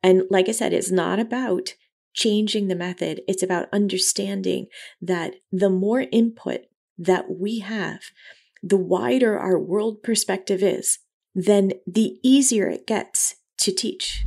And like I said, it's not about changing the method. It's about understanding that the more input that we have, the wider our world perspective is, then the easier it gets to teach.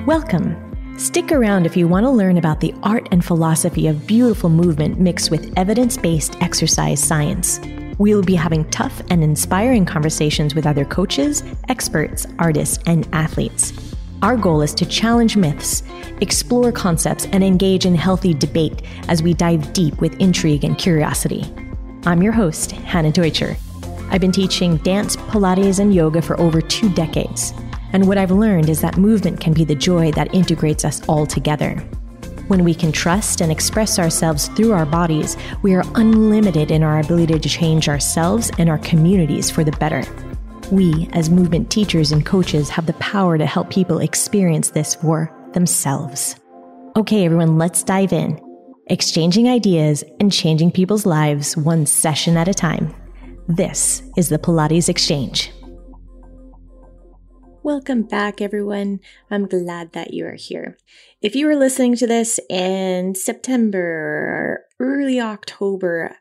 Welcome. Stick around if you want to learn about the art and philosophy of beautiful movement mixed with evidence-based exercise science. We'll be having tough and inspiring conversations with other coaches, experts, artists, and athletes. Our goal is to challenge myths, explore concepts, and engage in healthy debate as we dive deep with intrigue and curiosity. I'm your host, Hannah Deutscher. I've been teaching dance, Pilates, and yoga for over 2 decades. And what I've learned is that movement can be the joy that integrates us all together. When we can trust and express ourselves through our bodies, we are unlimited in our ability to change ourselves and our communities for the better. We, as movement teachers and coaches, have the power to help people experience this for themselves. Okay, everyone, let's dive in. Exchanging ideas and changing people's lives one session at a time. This is the Pilates Exchange. Welcome back, everyone. I'm glad that you are here. If you were listening to this in September or early October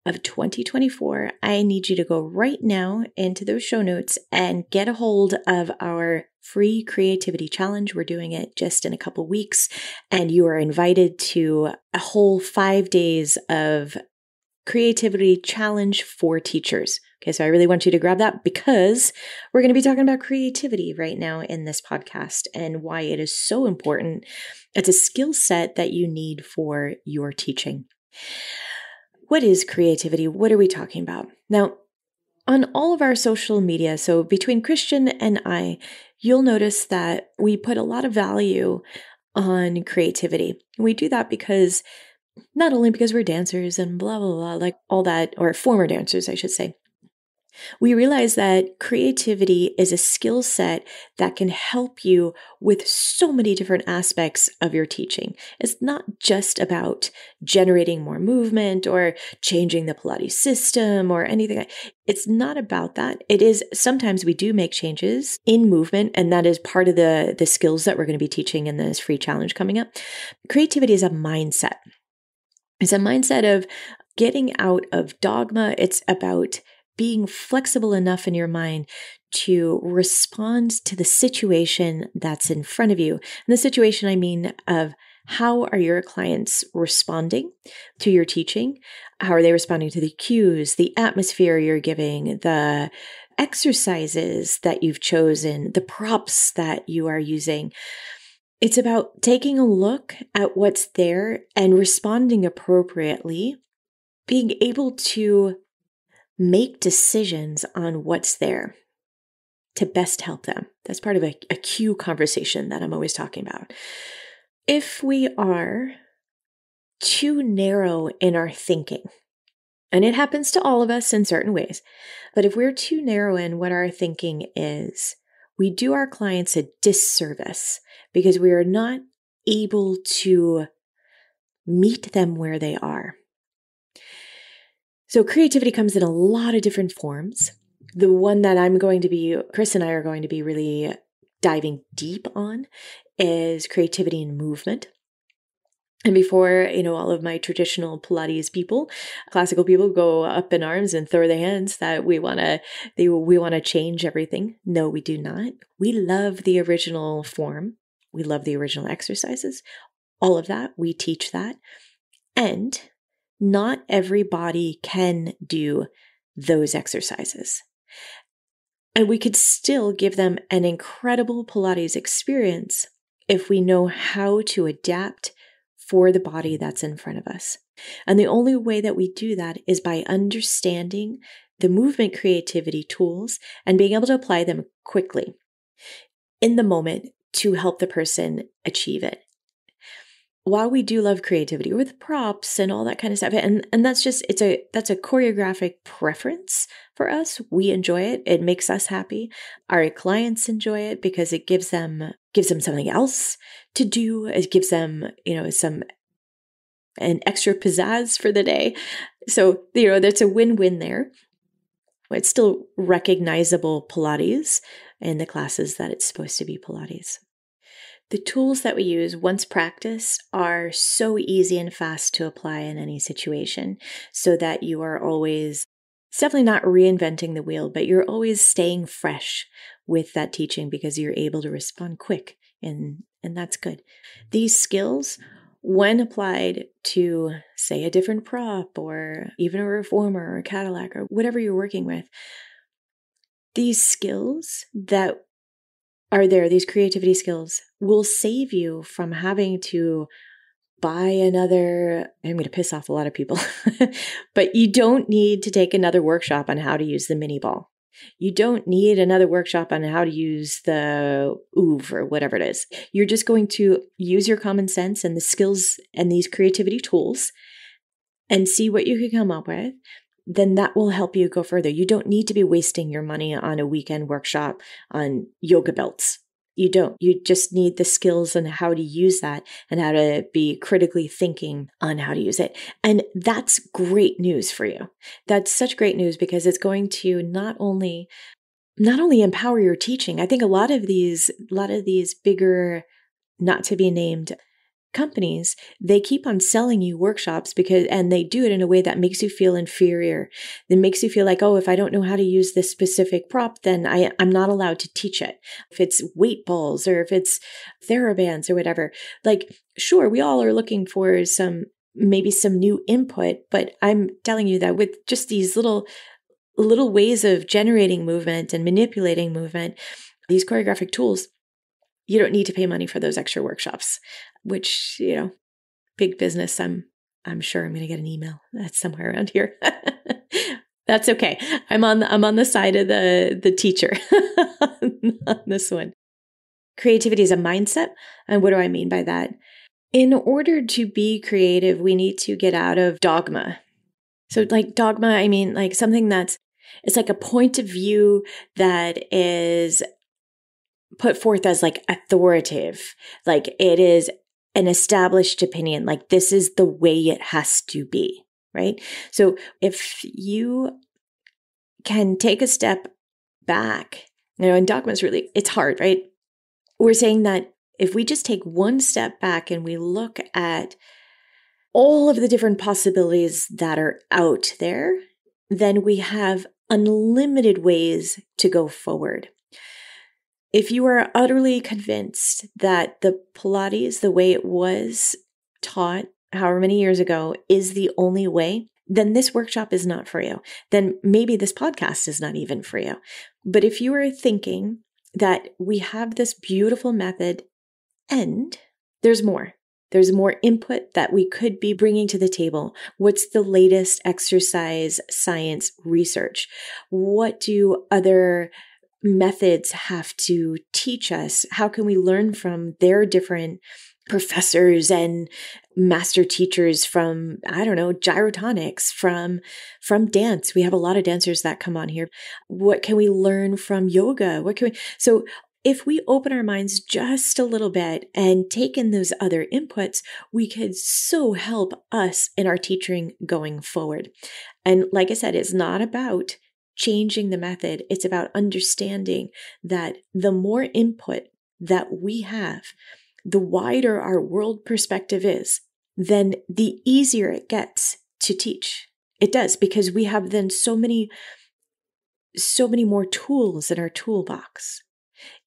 of 2024, I need you to go right now into those show notes and get a hold of our free creativity challenge. We're doing it just in a couple weeks, and you are invited to a whole 5 days of creativity challenge for teachers. Okay, so I really want you to grab that because we're going to be talking about creativity right now in this podcast and why it is so important. It's a skill set that you need for your teaching. What is creativity? What are we talking about? Now, on all of our social media, so between Christian and I, you'll notice that we put a lot of value on creativity. We do that because not only because we're dancers and blah, blah, blah, like all that, or former dancers, I should say. We realize that creativity is a skill set that can help you with so many different aspects of your teaching. It's not just about generating more movement or changing the Pilates system or anything. It's not about that. It is, sometimes we do make changes in movement, and that is part of the skills that we're going to be teaching in this free challenge coming up. Creativity is a mindset. It's a mindset of getting out of dogma. It's about being flexible enough in your mind to respond to the situation that's in front of you. And the situation, I mean, of how are your clients responding to your teaching? How are they responding to the cues, the atmosphere you're giving, the exercises that you've chosen, the props that you are using? It's about taking a look at what's there and responding appropriately, being able to make decisions on what's there to best help them. That's part of a cue conversation that I'm always talking about. If we are too narrow in our thinking, and it happens to all of us in certain ways, but if we're too narrow in what our thinking is, we do our clients a disservice because we are not able to meet them where they are. So creativity comes in a lot of different forms. The one that Chris and I are going to be really diving deep on is creativity in movement. And before, all of my traditional Pilates people, classical people go up in arms and throw their hands that we want to change everything. No, we do not. We love the original form. We love the original exercises. All of that, we teach that. And not everybody can do those exercises. And we could still give them an incredible Pilates experience if we know how to adapt for the body that's in front of us. And the only way that we do that is by understanding the movement creativity tools and being able to apply them quickly in the moment to help the person achieve it. While we do love creativity with props and all that kind of stuff, and that's a choreographic preference for us. We enjoy it. It makes us happy. Our clients enjoy it because it gives them something else to do. It gives them, an extra pizzazz for the day. So, that's a win-win there. It's still recognizable Pilates in the classes that it's supposed to be Pilates. The tools that we use once practiced are so easy and fast to apply in any situation so that you are always, it's definitely not reinventing the wheel, but you're always staying fresh with that teaching because you're able to respond quick and that's good. These skills, when applied to, say, a different prop or even a reformer or a Cadillac or whatever you're working with, these skills that are there, these creativity skills, will save you from having to buy another, I'm going to piss off a lot of people, but you don't need to take another workshop on how to use the mini ball. You don't need another workshop on how to use the oeuvre or whatever it is. You're just going to use your common sense and the skills and these creativity tools and see what you can come up with. Then that will help you go further. You don't need to be wasting your money on a weekend workshop on yoga belts. You don't. You just need the skills and how to use that and how to be critically thinking on how to use it. And that's great news for you. That's such great news because it's going to not only empower your teaching. I think a lot of these bigger, not to be named companies, they keep on selling you workshops and they do it in a way that makes you feel inferior. That makes you feel like, oh, if I don't know how to use this specific prop, then I'm not allowed to teach it. If it's weight balls or if it's TheraBands or whatever, like, sure, we all are looking for maybe some new input, but I'm telling you that with just these little ways of generating movement and manipulating movement, these choreographic tools, you don't need to pay money for those extra workshops, which, big business. I'm sure I'm going to get an email that's somewhere around here. That's okay. I'm on the side of the teacher on this one. Creativity is a mindset. And what do I mean by that? In order to be creative, we need to get out of dogma. So like dogma, I mean like something it's like a point of view that is put forth as like authoritative, like it is an established opinion, like this is the way it has to be, right? So if you can take a step back, and dogma is really, it's hard, right? We're saying that if we just take one step back and we look at all of the different possibilities that are out there, then we have unlimited ways to go forward. If you are utterly convinced that the Pilates, the way it was taught however many years ago, is the only way, then this workshop is not for you. Then maybe this podcast is not even for you. But if you are thinking that we have this beautiful method and there's more input that we could be bringing to the table. What's the latest exercise science research? What do other methods have to teach us? How can we learn from their different professors and master teachers from, gyrotonics, from dance? We have a lot of dancers that come on here. What can we learn from yoga? So if we open our minds just a little bit and take in those other inputs, we could so help us in our teaching going forward. And like I said, it's not about changing the method. It's about understanding that the more input that we have, the wider our world perspective is, then the easier it gets to teach. It does, because we have then so many more tools in our toolbox.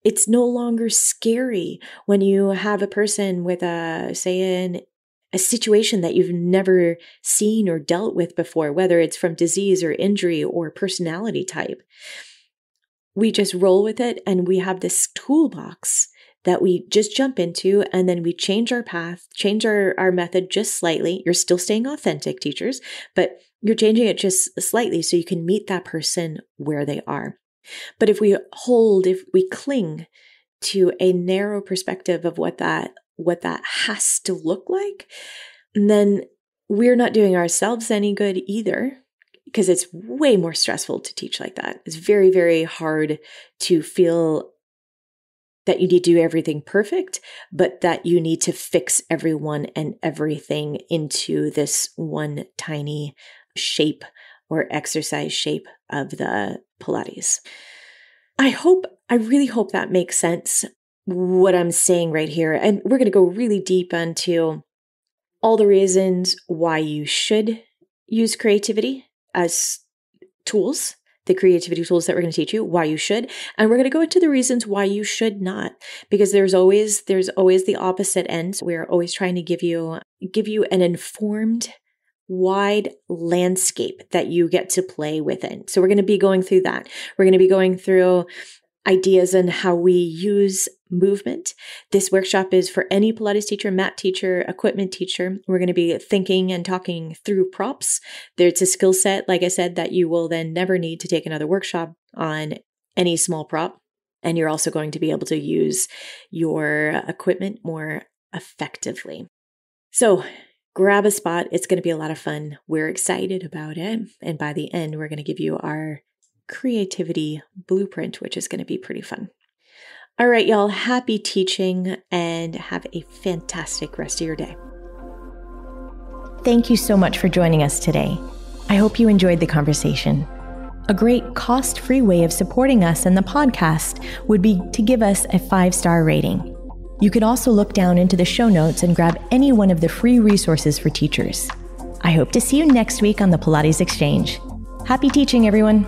It's no longer scary when you have a person with a situation that you've never seen or dealt with before, whether it's from disease or injury or personality type. We just roll with it, and we have this toolbox that we just jump into, and then we change our path, change our method just slightly. You're still staying authentic, teachers, but you're changing it just slightly so you can meet that person where they are. But if we cling to a narrow perspective of what that has to look like, then we're not doing ourselves any good either, because it's way more stressful to teach like that. It's very, very hard to feel that you need to do everything perfect, but that you need to fix everyone and everything into this one tiny shape or exercise shape of the Pilates. I really hope that makes sense, what I'm saying right here. And we're going to go really deep into all the reasons why you should use creativity as tools, the creativity tools that we're going to teach you, why you should. And we're going to go into the reasons why you should not, because there's always the opposite end. We're always trying to give you an informed, wide landscape that you get to play within. So we're going to be going through that. We're going to be going through ideas on how we use movement. This workshop is for any Pilates teacher, mat teacher, equipment teacher. We're going to be thinking and talking through props. There's a skill set, like I said, that you will then never need to take another workshop on any small prop. And you're also going to be able to use your equipment more effectively. So grab a spot. It's going to be a lot of fun. We're excited about it. And by the end, we're going to give you our creativity blueprint, which is going to be pretty fun. All right, y'all, happy teaching and have a fantastic rest of your day. Thank you so much for joining us today. I hope you enjoyed the conversation. A great cost-free way of supporting us and the podcast would be to give us a 5-star rating. You could also look down into the show notes and grab any one of the free resources for teachers. I hope to see you next week on the Pilates Exchange. Happy teaching, everyone.